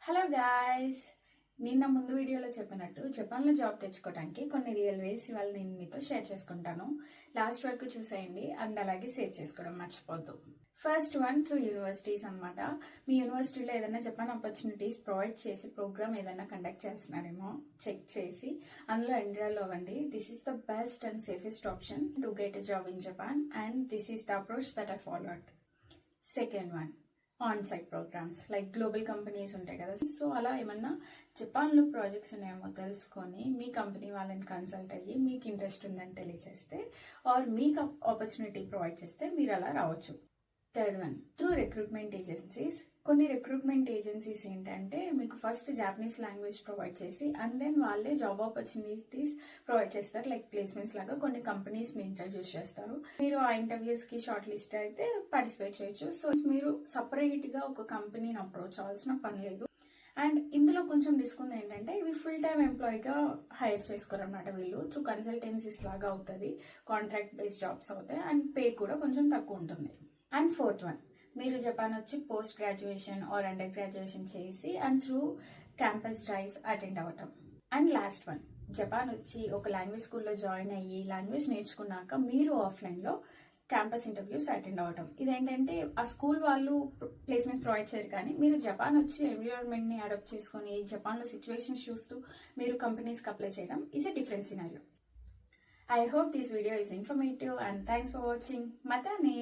Hello guys, నిన్న ముందు వీడియోలో చెప్పినట్టు జపాన్లో జాబ్ తెచ్చుకోవడానికి కొన్ని రియల్ వేస్ ఇవాళ నేను మీతో షేర్ చేసుకుంటాను. లాస్ట్ వరకు చూసేయండి అండ్ అలాగే సేవ్ చేసుకోవడం మర్చిపోద్దు. ఫస్ట్ వన్ త్రూ యూనివర్సిటీస్ అనమాట. మీ యూనివర్సిటీలో ఏదైనా జపాన్ ఆపర్చునిటీస్ ప్రొవైడ్ చేసి ప్రోగ్రామ్ ఏదైనా కండక్ట్ చేస్తున్నారేమో చెక్ చేసి అందులో ఎన్రోల్ అవ్వండి. This is the best and safest option to get a job in Japan and this is the approach that I followed. Second one, on site programmes like global companies ఉంటాయి కదా. So అలా ఏమన్నా జపాన్లో projects ఉన్నాయేమో తెలుసుకొని మీ company వాళ్ళని consult అయ్యి మీకు ఇంట్రెస్ట్ ఉందని తెలియజేస్తే ఆర్ మీకు ఆపర్చునిటీ ప్రొవైడ్ చేస్తే మీరు అలా రావచ్చు. Third one, through recruitment agencies. కొన్ని రిక్రూట్మెంట్ ఏజెన్సీస్ ఏంటంటే మీకు ఫస్ట్ జాపనీస్ లాంగ్వేజ్ ప్రొవైడ్ చేసి అండ్ దెన్ వాళ్ళే జాబ్ ఆపర్చునిటీస్ ప్రొవైడ్ చేస్తారు. లైక్ ప్లేస్మెంట్స్ లాగా కొన్ని కంపెనీస్ ని ఇంట్రడ్యూస్ చేస్తారు. మీరు ఆ ఇంటర్వ్యూస్ కి షార్ట్ లిస్ట్ అయితే పార్టిసిపేట్ చేయొచ్చు. సో మీరు సపరేట్ గా ఒక కంపెనీని అప్రోచ్ అవ్వాల్సిన పని లేదు. అండ్ ఇందులో కొంచెం డిస్కౌంట్ ఏంటంటే ఇవి ఫుల్ టైమ్ ఎంప్లాయీగా హైర్ చేసుకోరు అనమాట. వీళ్ళు త్రూ కన్సల్టెన్సీస్ లాగా అవుతుంది, కాంట్రాక్ట్ బేస్డ్ జాబ్స్ అవుతాయి అండ్ పే కూడా కొంచెం తక్కువ ఉంటుంది. అండ్ ఫోర్త్ వన్, మీరు జపాన్ వచ్చి post graduation or under graduation చేసి and through campus drives attend అవ్వటం. అండ్ లాస్ట్ వన్, జపాన్ వచ్చి ఒక లాంగ్వేజ్ స్కూల్లో జాయిన్ అయ్యి లాంగ్వేజ్ నేర్చుకున్నాక మీరు ఆఫ్లైన్లో క్యాంపస్ ఇంటర్వ్యూస్ అటెండ్ అవ్వటం. ఇదేంటంటే ఆ స్కూల్ వాళ్ళు ప్లేస్మెంట్స్ ప్రొవైడ్ చేయరు, కానీ మీరు జపాన్ వచ్చి ఎన్విరాన్మెంట్ని అడాప్ట్ చేసుకొని జపాన్లో సిచ్యువేషన్స్ చూస్తూ మీరు కంపెనీస్కి అప్లై చేయడం is a different scenario. I hope this video is informative and thanks for watching. Matane!